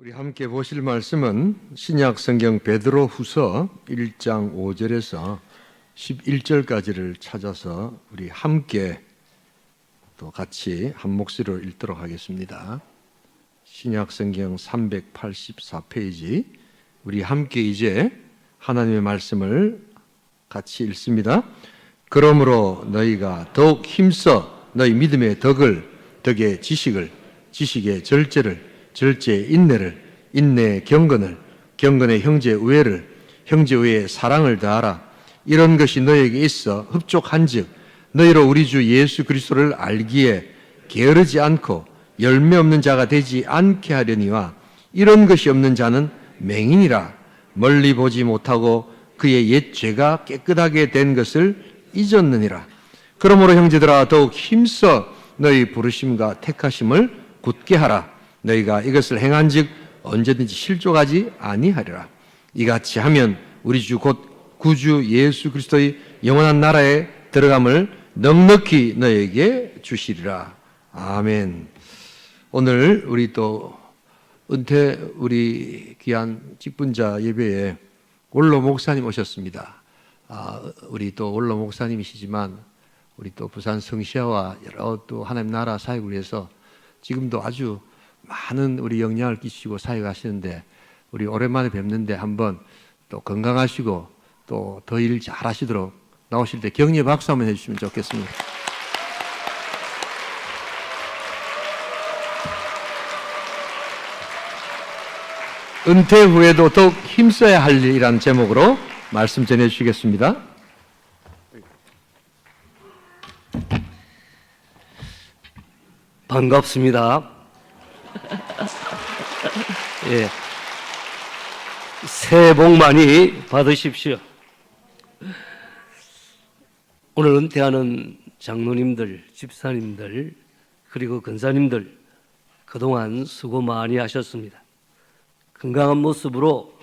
우리 함께 보실 말씀은 신약 성경 베드로 후서 1장 5절에서 11절까지를 찾아서 우리 함께 또 같이 한 목소리로 읽도록 하겠습니다. 신약 성경 384페이지 우리 함께 이제 하나님의 말씀을 같이 읽습니다. 그러므로 너희가 더욱 힘써 너희 믿음의 덕의 지식을, 지식의 절제를, 절제의 인내를, 인내의 경건을, 경건의 형제 우애를, 형제 우애의 사랑을 다하라. 이런 것이 너희에게 있어 흡족한즉 너희로 우리 주 예수 그리스도를 알기에 게으르지 않고 열매 없는 자가 되지 않게 하려니와 이런 것이 없는 자는 맹인이라. 멀리 보지 못하고 그의 옛 죄가 깨끗하게 된 것을 잊었느니라. 그러므로 형제들아 더욱 힘써 너희 부르심과 택하심을 굳게 하라. 너희가 이것을 행한즉 언제든지 실족하지 아니하리라. 이같이 하면 우리 주 곧 구주 예수 그리스도의 영원한 나라에 들어감을 넉넉히 너희에게 주시리라. 아멘. 오늘 우리 또 은퇴 우리 귀한 직분자 예배에 원로 목사님 오셨습니다. 우리 또 원로 목사님이시지만 우리 또 부산 성시아와 여러 또 하나님 나라 사역을 위해서 지금도 아주 많은 우리 영향을 끼치고 사역하시는데 우리 오랜만에 뵙는데 한번 또 건강하시고 또 더 일 잘하시도록 나오실 때 격려 박수 한번 해주시면 좋겠습니다. 은퇴 후에도 더욱 힘써야 할 일이라는 제목으로 말씀 전해주시겠습니다. 반갑습니다. 예. 새해 복 많이 받으십시오. 오늘 은퇴하는 장로님들, 집사님들, 그리고 권사님들 그동안 수고 많이 하셨습니다. 건강한 모습으로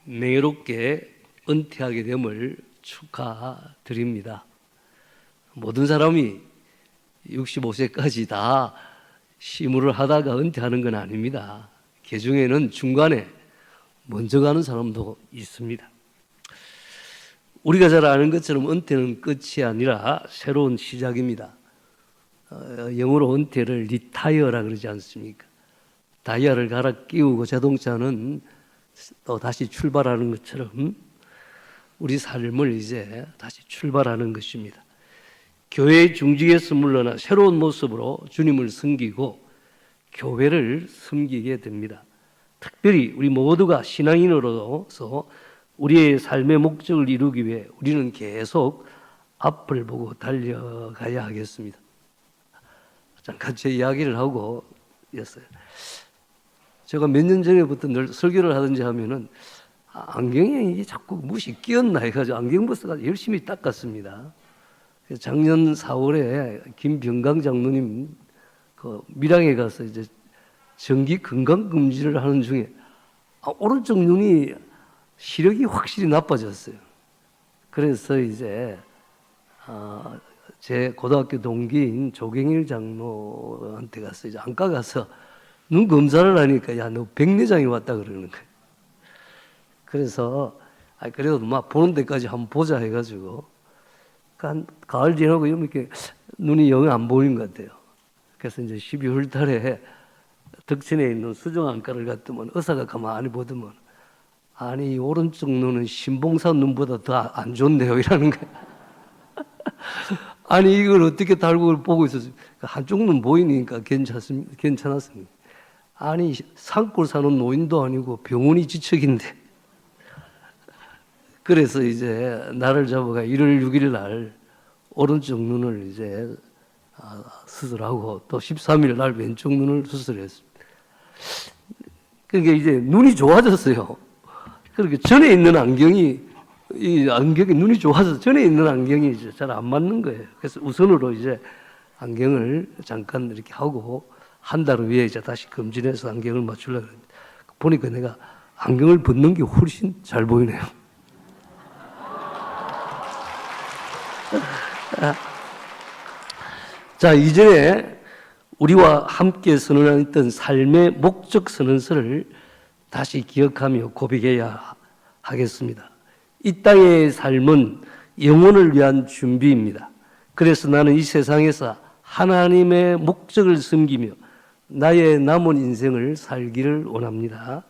명예롭게 은퇴하게 됨을 축하드립니다. 모든 사람이 65세까지 다 시무를 하다가 은퇴하는 건 아닙니다. 그 중에는 중간에 먼저 가는 사람도 있습니다. 우리가 잘 아는 것처럼 은퇴는 끝이 아니라 새로운 시작입니다. 영어로 은퇴를 리타이어라 그러지 않습니까? 다이아를 갈아 끼우고 자동차는 또 다시 출발하는 것처럼 우리 삶을 이제 다시 출발하는 것입니다. 교회의 중직에서 물러나 새로운 모습으로 주님을 섬기고 교회를 섬기게 됩니다. 특별히 우리 모두가 신앙인으로서 우리의 삶의 목적을 이루기 위해 우리는 계속 앞을 보고 달려가야 하겠습니다. 잠깐 제 이야기를 하고 있어요. 제가 몇 년 전에부터 늘 설교를 하든지 하면은 안경에 이게 자꾸 무엇이 끼었나 해가지고 안경버스가 열심히 닦았습니다. 작년 4월에 김병강 장로님 그 밀양에 가서 이제 정기 건강 검진을 하는 중에 오른쪽 눈이 시력이 확실히 나빠졌어요. 그래서 이제 제 고등학교 동기인 조경일 장로한테 가서 이제 안과 가서 눈 검사를 하니까 야 너 백내장이 왔다 그러는 거예요. 그래서 그래도 막 보는 데까지 한번 보자 해가지고 한 가을 지나고 이렇게 눈이 영 안 보이는 것 같아요. 그래서 이제 12월 달에 덕천에 있는 수정안과를 갔더만 의사가 가만히 보더만 아니 오른쪽 눈은 신봉사 눈보다 더 안 좋네요 이라는 거예요. 아니 이걸 어떻게 달고 보고 있었어요. 한쪽 눈 보이니까 괜찮았습니다. 아니 산골 사는 노인도 아니고 병원이 지척인데 그래서 이제 나를 잡아가 1월 6일 날 오른쪽 눈을 이제 수술하고 또 13일 날 왼쪽 눈을 수술했습니다. 그러니까 이제 눈이 좋아졌어요. 그렇게 전에 있는 이 안경이 눈이 좋아져서 전에 있는 안경이 이제 잘 안 맞는 거예요. 그래서 우선으로 이제 안경을 잠깐 이렇게 하고 한 달 후에 이제 다시 검진해서 안경을 맞추려고 합니다. 보니까 내가 안경을 벗는 게 훨씬 잘 보이네요. 자, 이전에 우리와 함께 선언했던 삶의 목적 선언서를 다시 기억하며 고백해야 하겠습니다. 이 땅의 삶은 영혼을 위한 준비입니다. 그래서 나는 이 세상에서 하나님의 목적을 섬기며 나의 남은 인생을 살기를 원합니다.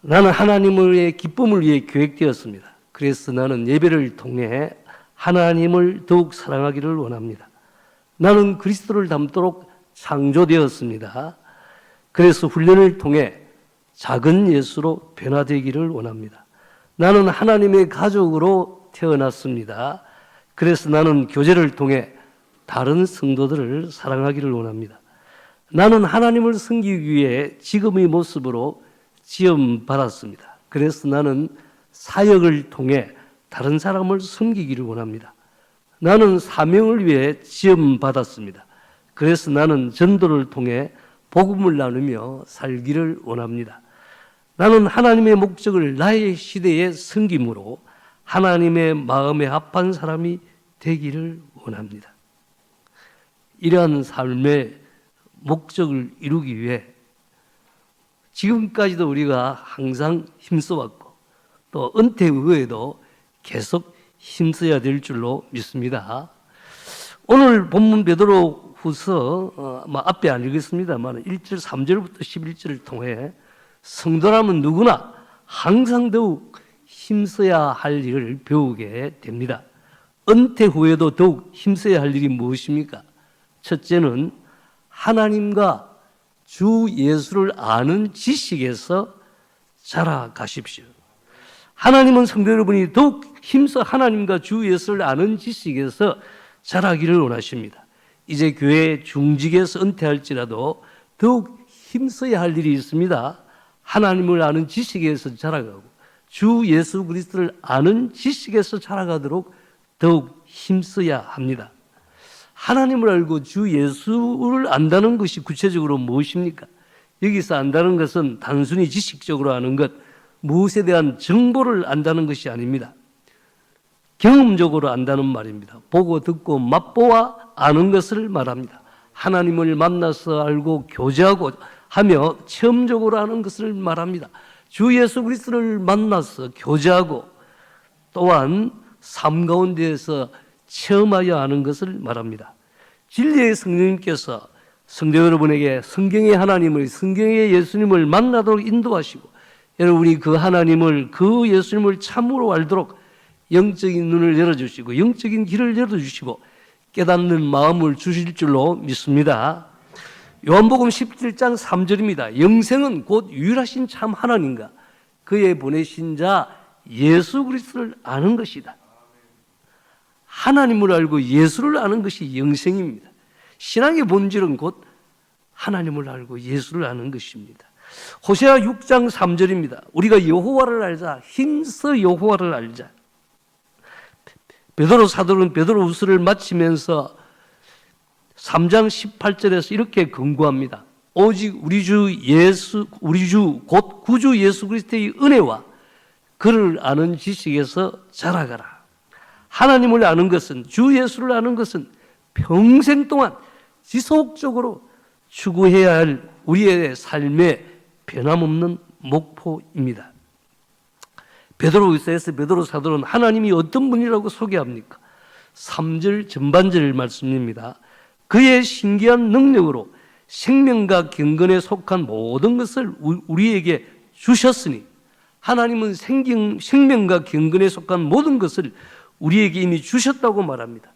나는 하나님의 기쁨을 위해 계획되었습니다. 그래서 나는 예배를 통해 하나님을 더욱 사랑하기를 원합니다. 나는 그리스도를 닮도록 창조되었습니다. 그래서 훈련을 통해 작은 예수로 변화되기를 원합니다. 나는 하나님의 가족으로 태어났습니다. 그래서 나는 교제를 통해 다른 성도들을 사랑하기를 원합니다. 나는 하나님을 섬기기 위해 지금의 모습으로 지음받았습니다. 그래서 나는 사역을 통해 다른 사람을 섬기기를 원합니다. 나는 사명을 위해 지음받았습니다. 그래서 나는 전도를 통해 복음을 나누며 살기를 원합니다. 나는 하나님의 목적을 나의 시대에 섬김으로 하나님의 마음에 합한 사람이 되기를 원합니다. 이러한 삶의 목적을 이루기 위해 지금까지도 우리가 항상 힘써왔고 또 은퇴 후에도 계속 힘써야 될 줄로 믿습니다. 오늘 본문 베드로 후서 앞에 안 읽겠습니다만 1절 3절부터 11절을 통해 성도라면 누구나 항상 더욱 힘써야 할 일을 배우게 됩니다. 은퇴 후에도 더욱 힘써야 할 일이 무엇입니까? 첫째는 하나님과 주 예수를 아는 지식에서 자라가십시오. 하나님은 성도 여러분이 더욱 힘써 하나님과 주 예수를 아는 지식에서 자라기를 원하십니다. 이제 교회 중직에서 은퇴할지라도 더욱 힘써야 할 일이 있습니다. 하나님을 아는 지식에서 자라가고 주 예수 그리스도를 아는 지식에서 자라가도록 더욱 힘써야 합니다. 하나님을 알고 주 예수를 안다는 것이 구체적으로 무엇입니까? 여기서 안다는 것은 단순히 지식적으로 아는 것, 무엇에 대한 정보를 안다는 것이 아닙니다. 경험적으로 안다는 말입니다. 보고 듣고 맛보아 아는 것을 말합니다. 하나님을 만나서 알고 교제하고 하며 체험적으로 아는 것을 말합니다. 주 예수 그리스도를 만나서 교제하고 또한 삶 가운데에서 체험하여 아는 것을 말합니다. 진리의 성령님께서 성도 여러분에게 성경의 하나님을, 성경의 예수님을 만나도록 인도하시고 여러분이 그 하나님을, 그 예수님을 참으로 알도록 영적인 눈을 열어주시고 영적인 길을 열어주시고 깨닫는 마음을 주실 줄로 믿습니다. 요한복음 17장 3절입니다. 영생은 곧 유일하신 참 하나님과 그의 보내신 자 예수 그리스도를 아는 것이다. 하나님을 알고 예수를 아는 것이 영생입니다. 신앙의 본질은 곧 하나님을 알고 예수를 아는 것입니다. 호세아 6장 3절입니다. 우리가 여호와를 알자. 힘써 여호와를 알자. 베드로 사도는 베드로후서를 마치면서 3장 18절에서 이렇게 권고합니다. 오직 우리 주 곧 구주 예수 그리스도의 은혜와 그를 아는 지식에서 자라가라. 하나님을 아는 것은, 주 예수를 아는 것은 평생 동안 지속적으로 추구해야 할 우리의 삶의 변함없는 목표입니다. 베드로후서에서 베드로 사도는 하나님이 어떤 분이라고 소개합니까? 3절 전반절 말씀입니다. 그의 신기한 능력으로 생명과 경건에 속한 모든 것을 우리에게 주셨으니 하나님은 생명과 경건에 속한 모든 것을 우리에게 이미 주셨다고 말합니다.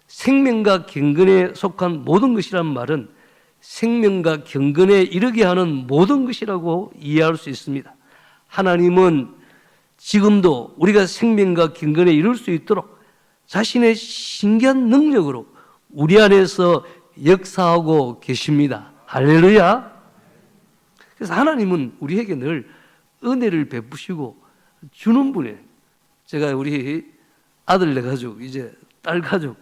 생명과 경건에 속한 모든 것이란 말은 생명과 경건에 이르게 하는 모든 것이라고 이해할 수 있습니다. 하나님은 지금도 우리가 생명과 경건에 이룰 수 있도록 자신의 신기한 능력으로 우리 안에서 역사하고 계십니다. 할렐루야. 그래서 하나님은 우리에게 늘 은혜를 베푸시고 주는 분이에요. 제가 우리 아들네 가족, 이제 딸 가족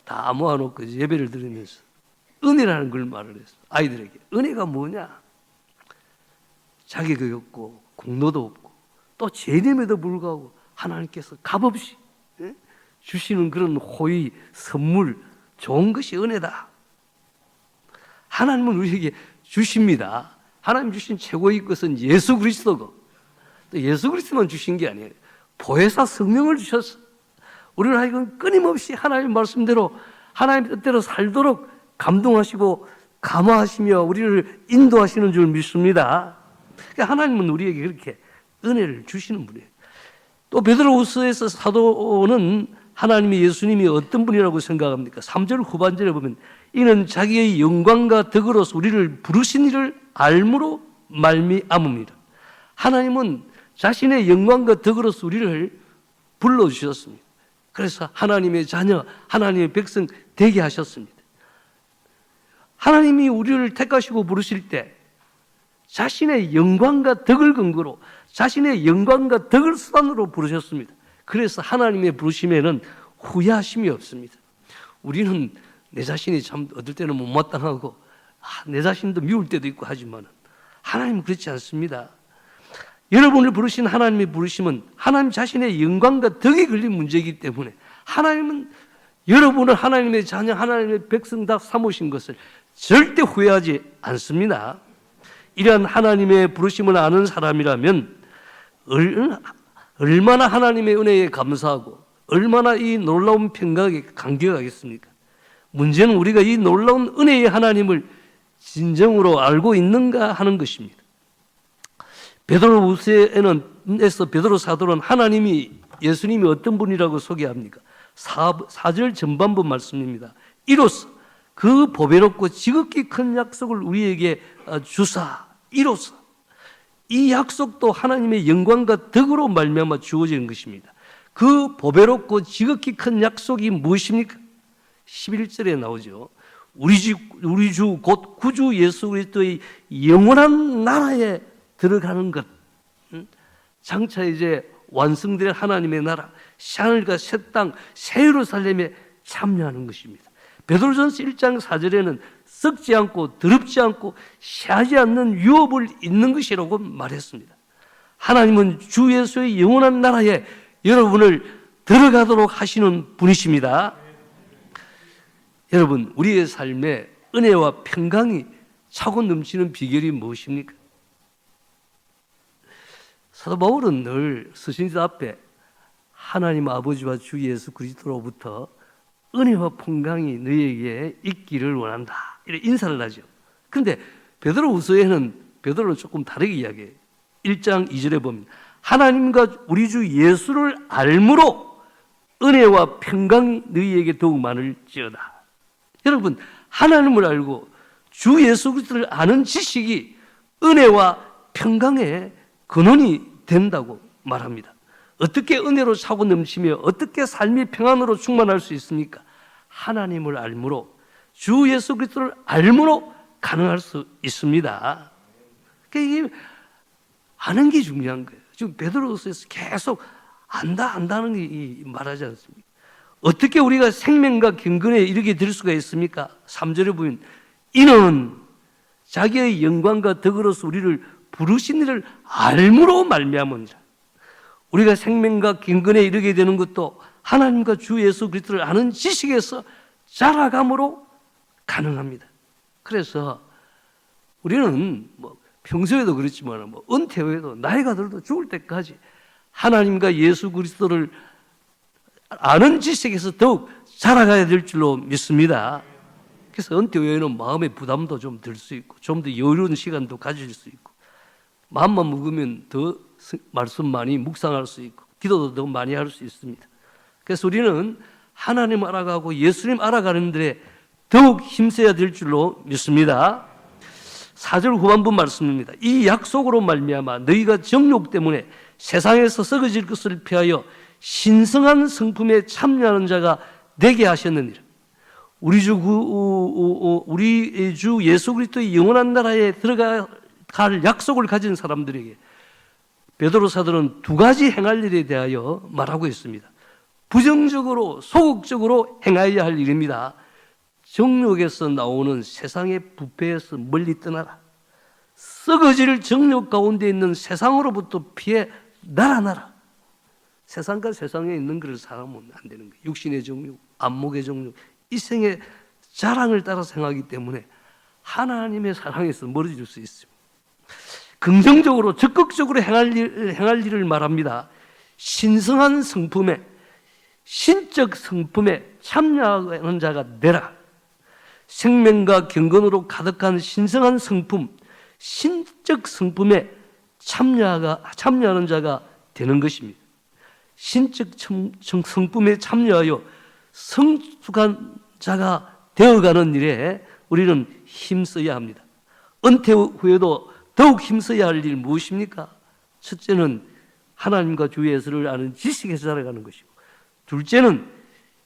다 모아놓고 이제 예배를 드리면서 은혜라는 걸 말을 했어요. 아이들에게. 은혜가 뭐냐? 자격이 없고 공로도 없고 또 죄됨에도 불구하고 하나님께서 값없이 주시는 그런 호의, 선물, 좋은 것이 은혜다. 하나님은 우리에게 주십니다. 하나님 주신 최고의 것은 예수 그리스도고, 또 예수 그리스도만 주신 게 아니에요. 보혜사 성령을 주셨어. 우리는 하여금 끊임없이 하나님 말씀대로 하나님 뜻대로 살도록 감동하시고 감화하시며 우리를 인도하시는 줄 믿습니다. 그러니까 하나님은 우리에게 그렇게 은혜를 주시는 분이에요. 또 베드로후서에서 사도는 하나님이 예수님이 어떤 분이라고 생각합니까? 3절 후반절에 보면 이는 자기의 영광과 덕으로서 우리를 부르신 이를 알므로 말미암음이라. 하나님은 자신의 영광과 덕으로서 우리를 불러주셨습니다. 그래서 하나님의 자녀, 하나님의 백성 되게 하셨습니다. 하나님이 우리를 택하시고 부르실 때 자신의 영광과 덕을 근거로 자신의 영광과 덕을 수단으로 부르셨습니다. 그래서 하나님의 부르심에는 후회하심이 없습니다. 우리는 내 자신이 참 어떨 때는 못마땅하고 내 자신도 미울 때도 있고 하지만 하나님은 그렇지 않습니다. 여러분을 부르신 하나님의 부르심은 하나님 자신의 영광과 덕이 걸린 문제이기 때문에 하나님은 여러분을 하나님의 자녀, 하나님의 백성 다 삼으신 것을 절대 후회하지 않습니다. 이러한 하나님의 부르심을 아는 사람이라면 얼마나 하나님의 은혜에 감사하고 얼마나 이 놀라운 평강에 감격하겠습니까? 문제는 우리가 이 놀라운 은혜의 하나님을 진정으로 알고 있는가 하는 것입니다. 베드로후서에서 베드로 사도는 하나님이 예수님이 어떤 분이라고 소개합니까? 4절 전반부 말씀입니다. 이로써 그 보배롭고 지극히 큰 약속을 우리에게 주사, 이로써 이 약속도 하나님의 영광과 덕으로 말미암아 주어지는 것입니다. 그 보배롭고 지극히 큰 약속이 무엇입니까? 11절에 나오죠. 우리 주 곧 구주 예수 그리스도의 영원한 나라에 들어가는 것. 장차 이제 완성될 하나님의 나라, 새하늘과 새 땅, 새 예루살렘에 참여하는 것입니다. 베드로전서 1장 4절에는 썩지 않고 더럽지 않고 새하지 않는 유업을 잇는 것이라고 말했습니다. 하나님은 주 예수의 영원한 나라에 여러분을 들어가도록 하시는 분이십니다. 여러분, 우리의 삶에 은혜와 평강이 차고 넘치는 비결이 무엇입니까? 사도 바울은 늘 서신서 앞에 하나님 아버지와 주 예수 그리스도로부터 은혜와 평강이 너희에게 있기를 원한다, 이렇게 인사를 하죠. 그런데 베드로후서에는 베드로는 조금 다르게 이야기해요. 1장 2절에 보면 하나님과 우리 주 예수를 알므로 은혜와 평강이 너희에게 더욱 많을지어다. 여러분, 하나님을 알고 주 예수 그리스도를 아는 지식이 은혜와 평강의 근원이 된다고 말합니다. 어떻게 은혜로 차고 넘치며 어떻게 삶이 평안으로 충만할 수 있습니까? 하나님을 알므로, 주 예수 그리스도를 알므로 가능할 수 있습니다. 그러니까 이게 아는 게 중요한 거예요. 지금 베드로후서에서 계속 안다는 게 말하지 않습니까? 어떻게 우리가 생명과 경건에 이르게 될 수가 있습니까? 3절에 보면 이는 자기의 영광과 덕으로서 우리를 부르신 이를 알므로 말미암으니라. 우리가 생명과 경건에 이르게 되는 것도 하나님과 주 예수 그리스도를 아는 지식에서 자라감으로 가능합니다. 그래서 우리는 평소에도 그렇지만 은퇴 후에도 나이가 들어도 죽을 때까지 하나님과 예수 그리스도를 아는 지식에서 더욱 자라가야 될 줄로 믿습니다. 그래서 은퇴 후에는 마음의 부담도 좀 들 수 있고 좀 더 여유로운 시간도 가질 수 있고 마음만 먹으면 더 말씀 많이 묵상할 수 있고 기도도 더 많이 할 수 있습니다. 그래서 우리는 하나님 알아가고 예수님 알아가는 데에 더욱 힘써야 될 줄로 믿습니다. 4절 후반부 말씀입니다. 이 약속으로 말미암아 너희가 정욕 때문에 세상에서 썩어질 것을 피하여 신성한 성품에 참여하는 자가 되게 하셨느니라. 우리 주 예수 그리스도의 영원한 나라에 들어갈 약속을 가진 사람들에게 베드로 사도는 두 가지 행할 일에 대하여 말하고 있습니다. 부정적으로 소극적으로 행하여야 할 일입니다. 정욕에서 나오는 세상의 부패에서 멀리 떠나라. 썩어질 정욕 가운데 있는 세상으로부터 피해 날아나라. 세상과 세상에 있는 것을 살아보면 안 되는 거예요. 육신의 정욕, 안목의 정욕, 이 생의 자랑을 따라서 행하기 때문에 하나님의 사랑에서 멀어질 수 있습니다. 긍정적으로 적극적으로 행할 일을 말합니다. 신성한 성품에, 신적 성품에 참여하는 자가 되라. 생명과 경건으로 가득한 신성한 성품, 신적 성품에 참여하는 자가 되는 것입니다. 신적 성품에 참여하여 성숙한 자가 되어가는 일에 우리는 힘써야 합니다. 은퇴 후에도 더욱 힘써야 할 일 무엇입니까? 첫째는 하나님과 주 예수를 아는 지식에서 자라가는 것이고, 둘째는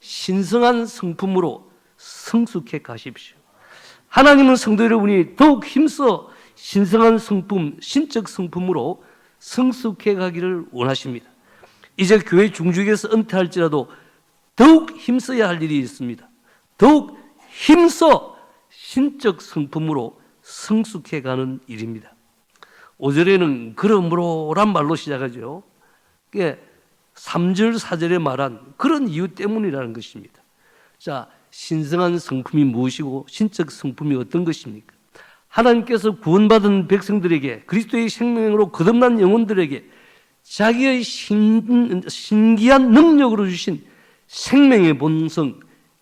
신성한 성품으로 성숙해 가십시오. 하나님은 성도 여러분이 더욱 힘써 신성한 성품, 신적 성품으로 성숙해 가기를 원하십니다. 이제 교회 중직에서 은퇴할지라도 더욱 힘써야 할 일이 있습니다. 더욱 힘써 신적 성품으로 성숙해 가는 일입니다. 5절에는 그러므로란 말로 시작하죠. 그게 3절, 4절에 말한 그런 이유 때문이라는 것입니다. 자, 신성한 성품이 무엇이고 신적 성품이 어떤 것입니까? 하나님께서 구원받은 백성들에게, 그리스도의 생명으로 거듭난 영혼들에게 자기의 신기한 능력으로 주신 생명의 본성,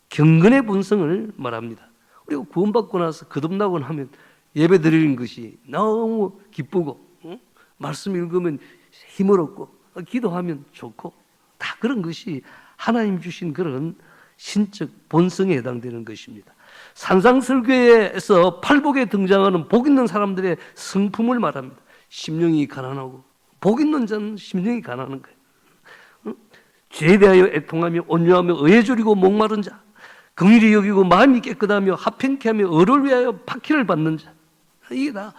경건의 본성을 말합니다. 우리가 구원받고 나서 거듭나고 하면 예배 드리는 것이 너무 기쁘고, 말씀 읽으면 힘을 얻고, 기도하면 좋고, 다 그런 것이 하나님 주신 그런 신적 본성에 해당되는 것입니다. 산상설교에서 팔복에 등장하는 복 있는 사람들의 성품을 말합니다. 심령이 가난하고, 복 있는 자는 심령이 가난한 거예요. 죄에 대하여 애통하며 온유하며 의에 줄이고 목마른 자, 긍휼히 여기고 마음이 깨끗하며 합평케 하며 의를 위하여 박해를 받는 자, 이게 다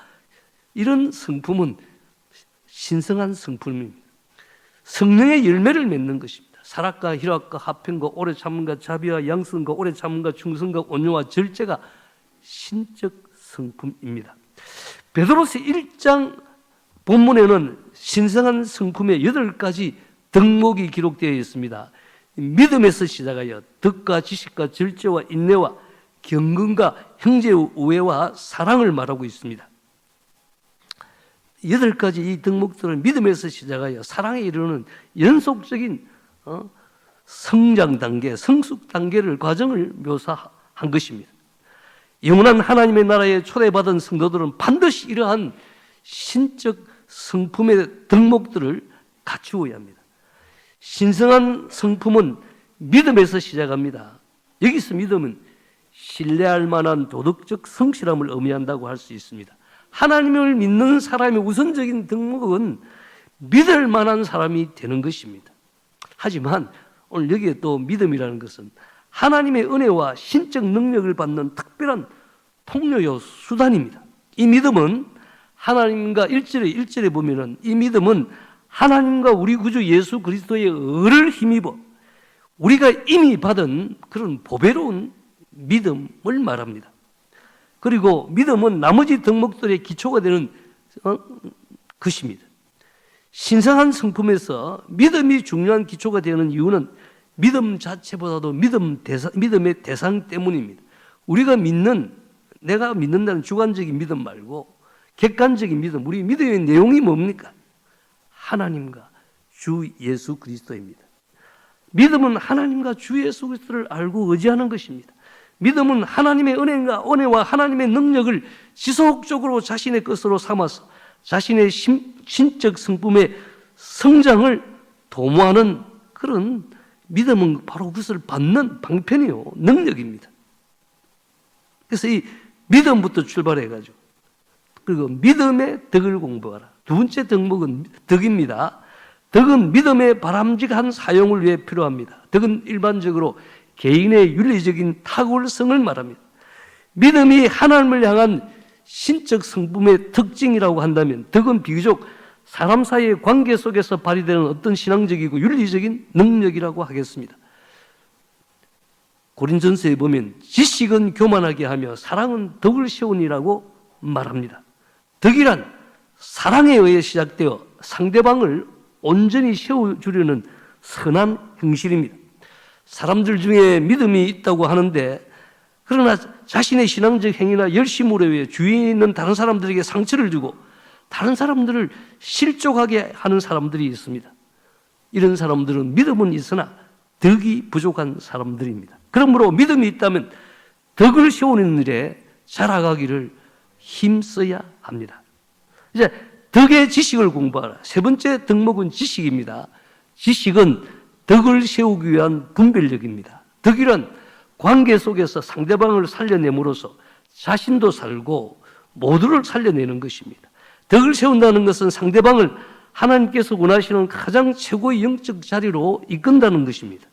이런 성품은 신성한 성품입니다. 성령의 열매를 맺는 것입니다. 사랑과 희락과 화평과 오래 참음과 자비와 양선과 오래 참음과 충성과 온유와 절제가 신적 성품입니다. 베드로서 1장 본문에는 신성한 성품의 8가지 덕목이 기록되어 있습니다. 믿음에서 시작하여 덕과 지식과 절제와 인내와 경건과 형제의 우애와 사랑을 말하고 있습니다. 8가지 이 덕목들은 믿음에서 시작하여 사랑에 이르는 연속적인 성장 단계, 성숙 단계를 과정을 묘사한 것입니다. 영원한 하나님의 나라에 초대받은 성도들은 반드시 이러한 신적 성품의 덕목들을 갖추어야 합니다. 신성한 성품은 믿음에서 시작합니다. 여기서 믿음은 신뢰할 만한 도덕적 성실함을 의미한다고 할 수 있습니다. 하나님을 믿는 사람의 우선적인 덕목은 믿을 만한 사람이 되는 것입니다. 하지만 오늘 여기에 또 믿음이라는 것은 하나님의 은혜와 신적 능력을 받는 특별한 통로요 수단입니다. 이 믿음은 하나님과 1절에 보면은 이 믿음은 하나님과 우리 구주 예수 그리스도의 의를 힘입어 우리가 이미 받은 그런 보배로운 믿음을 말합니다. 그리고 믿음은 나머지 덕목들의 기초가 되는 것입니다. 신성한 성품에서 믿음이 중요한 기초가 되는 이유는 믿음 자체보다도 믿음의 대상 때문입니다. 우리가 내가 믿는다는 주관적인 믿음 말고 객관적인 믿음, 우리 믿음의 내용이 뭡니까? 하나님과 주 예수 그리스도입니다. 믿음은 하나님과 주 예수 그리스도를 알고 의지하는 것입니다. 믿음은 하나님의 은혜와 하나님의 능력을 지속적으로 자신의 것으로 삼아서 자신의 신적 성품의 성장을 도모하는 그런 믿음은 바로 그것을 받는 방편이요, 능력입니다. 그래서 이 믿음부터 출발해가지고, 그리고 믿음의 덕을 공부하라. 두 번째 덕목은 덕입니다. 덕은 믿음의 바람직한 사용을 위해 필요합니다. 덕은 일반적으로 개인의 윤리적인 탁월성을 말합니다. 믿음이 하나님을 향한 신적 성품의 특징이라고 한다면 덕은 비교적 사람 사이의 관계 속에서 발휘되는 어떤 신앙적이고 윤리적인 능력이라고 하겠습니다. 고린전서에 보면 지식은 교만하게 하며 사랑은 덕을 세우니라고 말합니다. 덕이란 사랑에 의해 시작되어 상대방을 온전히 세워주려는 선한 행실입니다. 사람들 중에 믿음이 있다고 하는데 그러나 자신의 신앙적 행위나 열심으로 위해 주위에 있는 다른 사람들에게 상처를 주고 다른 사람들을 실족하게 하는 사람들이 있습니다. 이런 사람들은 믿음은 있으나 덕이 부족한 사람들입니다. 그러므로 믿음이 있다면 덕을 세우는 일에 자라가기를 힘써야 합니다. 이제 덕의 지식을 공부하라. 세 번째 덕목은 지식입니다. 지식은 덕을 세우기 위한 분별력입니다. 덕이란 관계 속에서 상대방을 살려냄으로써 자신도 살고 모두를 살려내는 것입니다. 덕을 세운다는 것은 상대방을 하나님께서 원하시는 가장 최고의 영적 자리로 이끈다는 것입니다.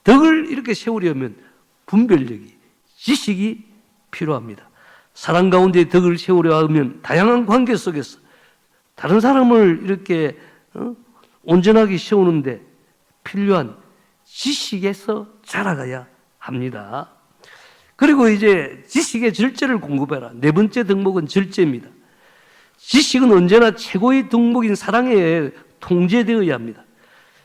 덕을 이렇게 세우려면 분별력이, 지식이 필요합니다. 사랑 가운데 덕을 세우려 하면 다양한 관계 속에서 다른 사람을 이렇게 온전하게 세우는데 필요한 지식에서 자라가야 합니다. 그리고 이제 지식의 절제를 공급해라. 네 번째 덕목은 절제입니다. 지식은 언제나 최고의 덕목인 사랑에 통제되어야 합니다.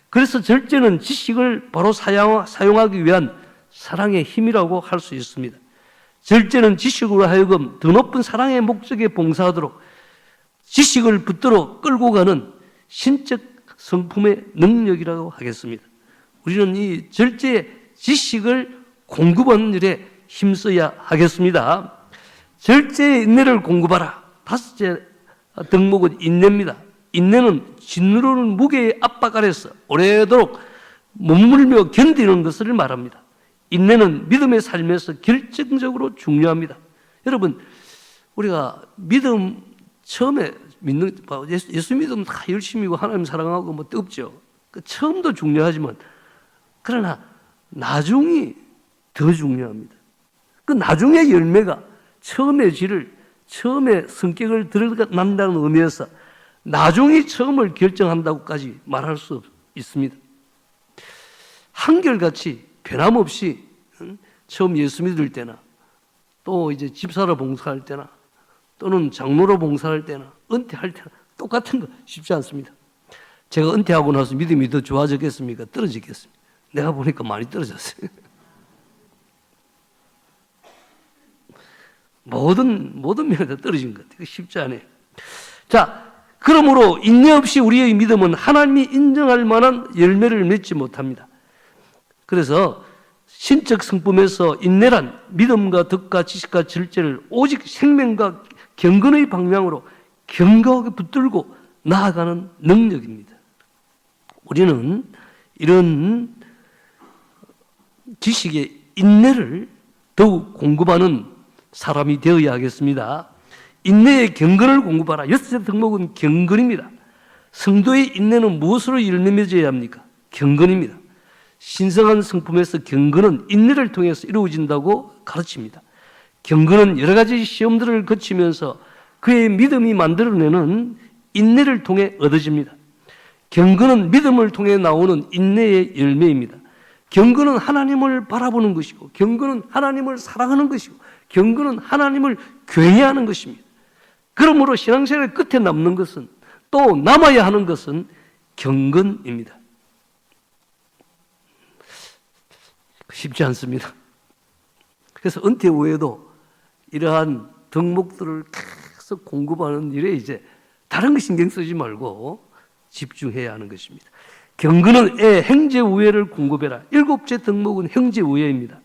그래서 절제는 지식을 바로 사용하기 위한 사랑의 힘이라고 할 수 있습니다. 절제는 지식으로 하여금 더 높은 사랑의 목적에 봉사하도록 지식을 붙들어 끌고 가는 신적 성품의 능력이라고 하겠습니다. 우리는 이 절제 지식을 공급하는 일에 힘써야 하겠습니다. 절제의 인내를 공급하라. 다섯째 덕목은 인내입니다. 인내는 짓누르는 무게의 압박 아래서 오래도록 머물며 견디는 것을 말합니다. 인내는 믿음의 삶에서 결정적으로 중요합니다. 여러분, 우리가 믿음 처음에 예수 믿으면 다 열심히고 하나님 사랑하고 뭐 뜨겁죠. 처음도 중요하지만 그러나 나중이 더 중요합니다. 그 나중의 열매가 처음의 질을, 처음의 성격을 드러난다는 의미에서 나중이 처음을 결정한다고까지 말할 수 있습니다. 한결같이 변함없이 처음 예수 믿을 때나 또 이제 집사로 봉사할 때나 또는 장로로 봉사할 때나 은퇴할 때나 똑같은 거 쉽지 않습니다. 제가 은퇴하고 나서 믿음이 더 좋아졌겠습니까? 떨어지겠습니까? 내가 보니까 많이 떨어졌어요. 모든 면에 다 떨어진 것 같아요. 쉽지 않아요. 자, 그러므로 인내 없이 우리의 믿음은 하나님이 인정할 만한 열매를 맺지 못합니다. 그래서 신적 성품에서 인내란 믿음과 덕과 지식과 절제를 오직 생명과 경건의 방향으로 견고하게 붙들고 나아가는 능력입니다. 우리는 이런 지식의 인내를 더욱 공급하는 사람이 되어야 하겠습니다. 인내의 경건을 공급하라. 여섯째 덕목은 경건입니다. 성도의 인내는 무엇으로 열매 맺어야 합니까? 경건입니다. 신성한 성품에서 경건은 인내를 통해서 이루어진다고 가르칩니다. 경건은 여러 가지 시험들을 거치면서 그의 믿음이 만들어내는 인내를 통해 얻어집니다. 경건은 믿음을 통해 나오는 인내의 열매입니다. 경건은 하나님을 바라보는 것이고, 경건은 하나님을 사랑하는 것이고, 경건은 하나님을 경외하는 것입니다. 그러므로 신앙생활 끝에 남는 것은, 또 남아야 하는 것은 경건입니다. 쉽지 않습니다. 그래서 은퇴 후에도 이러한 덕목들을 계속 공급하는 일에 이제 다른 거 신경 쓰지 말고 집중해야 하는 것입니다. 경건은 행제 우애를 공급해라. 일곱째 덕목은 행제 우애입니다.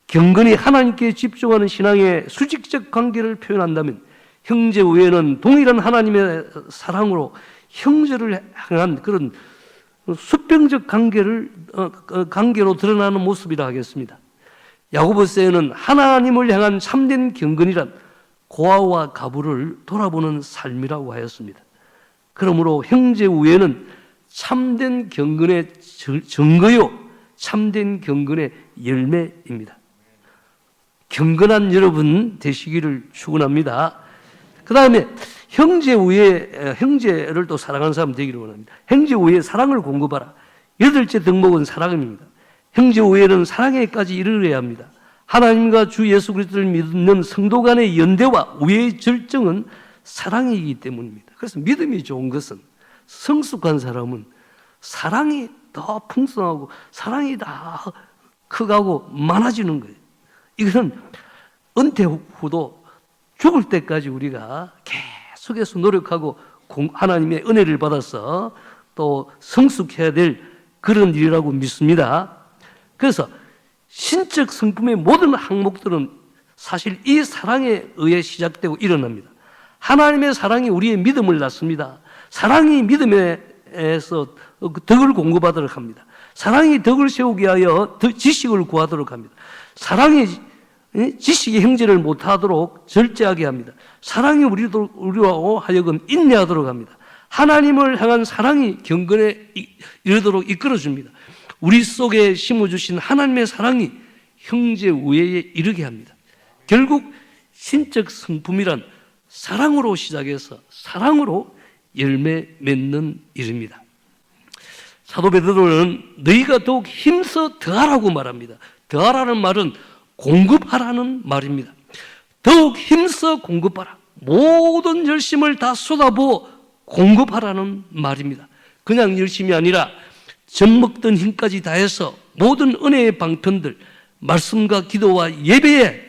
경건이 하나님께 집중하는 신앙의 수직적 관계를 표현한다면 형제 우애는 동일한 하나님의 사랑으로 형제를 향한 그런 수평적 관계로 드러나는 모습이라 하겠습니다. 야고보서에는 하나님을 향한 참된 경건이란 고아와 가부를 돌아보는 삶이라고 하였습니다. 그러므로 형제 우애는 참된 경건의 증거요, 참된 경건의 열매입니다. 경건한 여러분 되시기를 축원합니다. 그 다음에 형제를 또 사랑하는 사람 되기를 원합니다. 형제 우애에 사랑을 공급하라. 여덟째 덕목은 사랑입니다. 형제 우애는 사랑에까지 이르러야 합니다. 하나님과 주 예수 그리스도를 믿는 성도 간의 연대와 우애의 절정은 사랑이기 때문입니다. 그래서 믿음이 좋은 것은, 성숙한 사람은 사랑이 더 풍성하고 사랑이 더 크고 많아지는 거예요. 이것은 은퇴 후도 죽을 때까지 우리가 계속해서 노력하고 하나님의 은혜를 받아서 또 성숙해야 될 그런 일이라고 믿습니다. 그래서 신적 성품의 모든 항목들은 사실 이 사랑에 의해 시작되고 일어납니다. 하나님의 사랑이 우리의 믿음을 낳습니다. 사랑이 믿음에서 덕을 공급하도록 합니다. 사랑이 덕을 세우기 위하여 지식을 구하도록 합니다. 사랑이 지식의 형제를 못하도록 절제하게 합니다. 사랑이 우리와 하여금 인내하도록 합니다. 하나님을 향한 사랑이 경건에 이르도록 이끌어줍니다. 우리 속에 심어주신 하나님의 사랑이 형제 우애에 이르게 합니다. 결국 신적 성품이란 사랑으로 시작해서 사랑으로 열매 맺는 일입니다. 사도 베드로는 너희가 더욱 힘써 더하라고 말합니다. 더하라는 말은 공급하라는 말입니다. 더욱 힘써 공급하라. 모든 열심을 다 쏟아부어 공급하라는 말입니다. 그냥 열심이 아니라 젖먹던 힘까지 다해서 모든 은혜의 방편들, 말씀과 기도와 예배에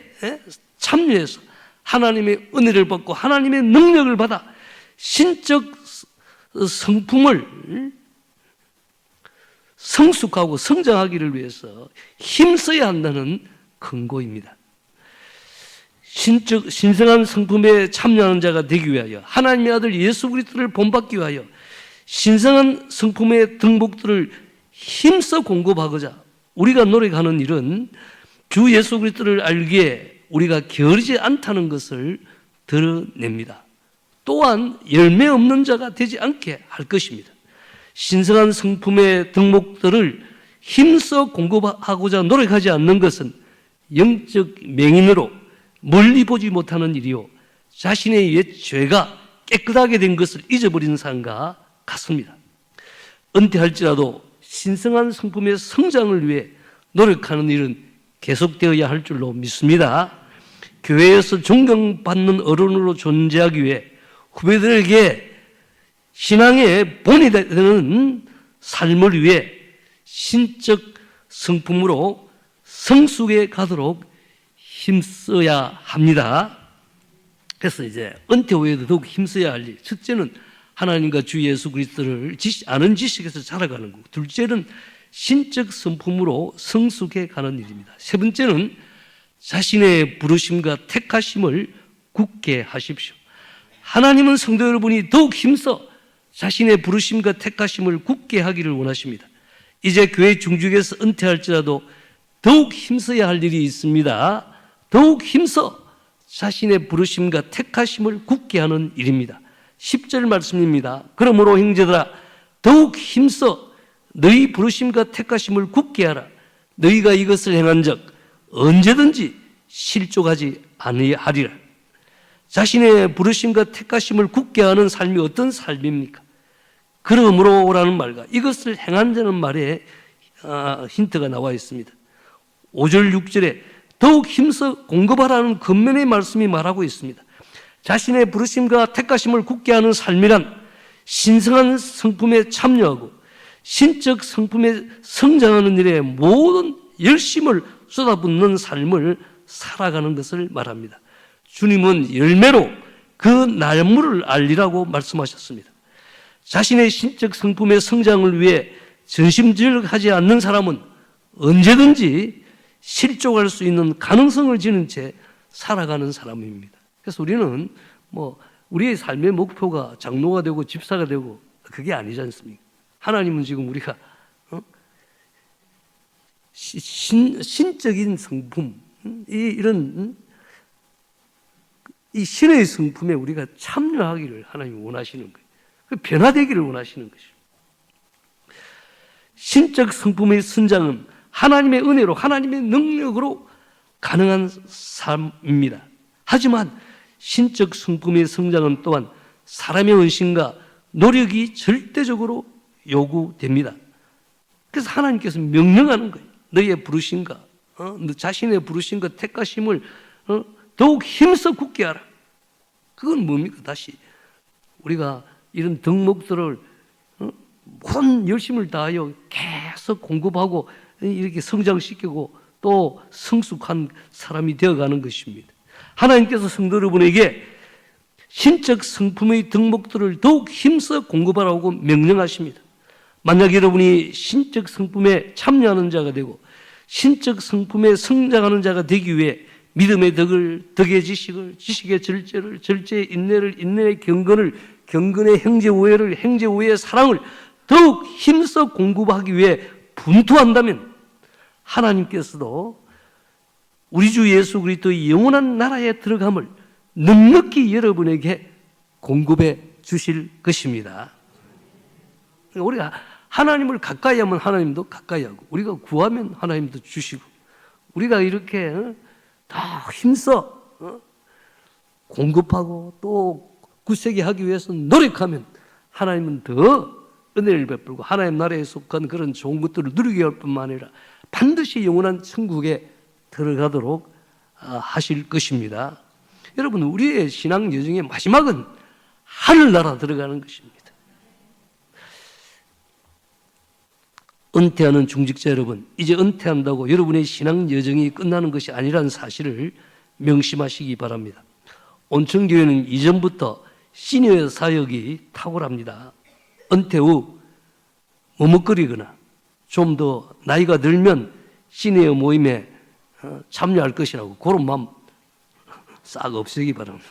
참여해서 하나님의 은혜를 받고 하나님의 능력을 받아 신적 성품을 성숙하고 성장하기를 위해서 힘써야 한다는 근거입니다. 신성한 성품에 참여하는 자가 되기 위하여 하나님의 아들 예수 그리스도를 본받기 위하여 신성한 성품의 덕목들을 힘써 공급하고자 우리가 노력하는 일은 주 예수 그리스도를 알기에 우리가 게으르지 않다는 것을 드러냅니다. 또한 열매 없는 자가 되지 않게 할 것입니다. 신성한 성품의 덕목들을 힘써 공급하고자 노력하지 않는 것은 영적 맹인으로 멀리 보지 못하는 일이요 자신의 옛 죄가 깨끗하게 된 것을 잊어버린 사람과 같습니다. 은퇴할지라도 신성한 성품의 성장을 위해 노력하는 일은 계속되어야 할 줄로 믿습니다. 교회에서 존경받는 어른으로 존재하기 위해 후배들에게 신앙의 본이 되는 삶을 위해 신적 성품으로 성숙해 가도록 힘써야 합니다. 그래서 이제 은퇴 후에도 더욱 힘써야 할 일. 첫째는 하나님과 주 예수 그리스도를 아는 지식에서 자라가는 거고, 둘째는 신적 성품으로 성숙해 가는 일입니다. 세 번째는 자신의 부르심과 택하심을 굳게 하십시오. 하나님은 성도 여러분이 더욱 힘써 자신의 부르심과 택하심을 굳게 하기를 원하십니다. 이제 교회 중직에서 은퇴할지라도 더욱 힘써야 할 일이 있습니다. 더욱 힘써 자신의 부르심과 택하심을 굳게 하는 일입니다. 10절 말씀입니다. 그러므로 형제들아 더욱 힘써 너희 부르심과 택하심을 굳게 하라. 너희가 이것을 행한 적 언제든지 실족하지 아니하리라. 자신의 부르심과 택하심을 굳게 하는 삶이 어떤 삶입니까? 그러므로라는 말과 이것을 행한 자는 말에 힌트가 나와 있습니다. 5절 6절에 더욱 힘써 공급하라는 겉면의 말씀이 말하고 있습니다. 자신의 부르심과 택하심을 굳게 하는 삶이란 신성한 성품에 참여하고 신적 성품에 성장하는 일에 모든 열심을 쏟아붓는 삶을 살아가는 것을 말합니다. 주님은 열매로 그 날물을 알리라고 말씀하셨습니다. 자신의 신적 성품의 성장을 위해 전심전력하지 않는 사람은 언제든지 실족할 수 있는 가능성을 지닌 채 살아가는 사람입니다. 그래서 우리는 우리의 삶의 목표가 장로가 되고 집사가 되고 그게 아니지 않습니까? 하나님은 지금 우리가 신적인 성품, 이런 이 신의 성품에 우리가 참여하기를 하나님이 원하시는 거예요. 변화되기를 원하시는 것이죠. 신적 성품의 성장은 하나님의 은혜로 하나님의 능력으로 가능한 삶입니다. 하지만 신적 성품의 성장은 또한 사람의 헌신과 노력이 절대적으로 요구됩니다. 그래서 하나님께서 명령하는 거예요. 너의 부르심과 너 자신의 부르심과 택하심을 더욱 힘써 굳게 하라. 그건 뭡니까? 다시 우리가 이런 덕목들을 모든 열심을 다하여 계속 공급하고 이렇게 성장시키고 또 성숙한 사람이 되어가는 것입니다. 하나님께서 성도 여러분에게 신적 성품의 덕목들을 더욱 힘써 공급하라고 명령하십니다. 만약 여러분이 신적 성품에 참여하는 자가 되고 신적 성품에 성장하는 자가 되기 위해 믿음의 덕을, 덕의 지식을, 지식의 절제를, 절제의 인내를, 인내의 경건을, 경건의 형제 우애를, 형제 우애의 사랑을 더욱 힘써 공급하기 위해 분투한다면 하나님께서도 우리 주 예수 그리스도의 영원한 나라에 들어감을 넉넉히 여러분에게 공급해 주실 것입니다. 우리가 하나님을 가까이 하면 하나님도 가까이 하고, 우리가 구하면 하나님도 주시고, 우리가 이렇게 더 힘써 공급하고 또 굳세게 하기 위해서 노력하면 하나님은 더 은혜를 베풀고 하나님 나라에 속한 그런 좋은 것들을 누리게 할 뿐만 아니라 반드시 영원한 천국에 들어가도록 하실 것입니다. 여러분, 우리의 신앙 여정의 마지막은 하늘나라 들어가는 것입니다. 은퇴하는 중직자 여러분, 이제 은퇴한다고 여러분의 신앙 여정이 끝나는 것이 아니라는 사실을 명심하시기 바랍니다. 온천교회는 이전부터 시니어 사역이 탁월합니다. 은퇴 후 머뭇거리거나 좀 더 나이가 들면 시니어 모임에 참여할 것이라고 그런 마음 싹 없애기 바랍니다.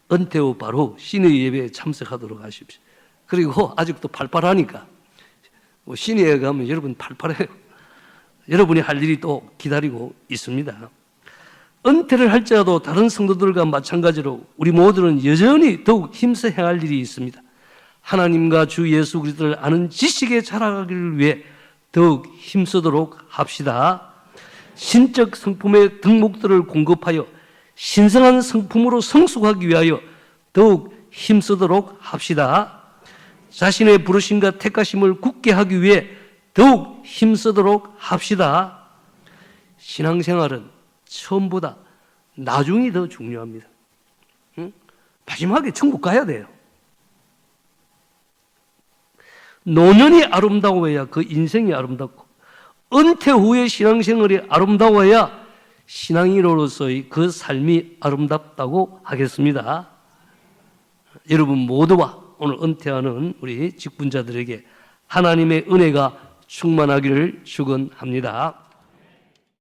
은퇴 후 바로 시니어 예배에 참석하도록 하십시오. 그리고 아직도 팔팔하니까 시니어에 가면 여러분 팔팔해요. 여러분이 할 일이 또 기다리고 있습니다. 은퇴를 할지라도 다른 성도들과 마찬가지로 우리 모두는 여전히 더욱 힘써 행할 일이 있습니다. 하나님과 주 예수 그리스도를 아는 지식에 자라가기를 위해 더욱 힘쓰도록 합시다. 신적 성품의 덕목들을 공급하여 신성한 성품으로 성숙하기 위하여 더욱 힘쓰도록 합시다. 자신의 부르심과 택하심을 굳게 하기 위해 더욱 힘쓰도록 합시다. 신앙생활은 처음보다 나중이 더 중요합니다. 마지막에 천국 가야 돼요. 노년이 아름다워야 그 인생이 아름답고 은퇴 후의 신앙생활이 아름다워야 신앙인으로서의 그 삶이 아름답다고 하겠습니다. 여러분 모두와 오늘 은퇴하는 우리 직분자들에게 하나님의 은혜가 충만하기를 축원합니다.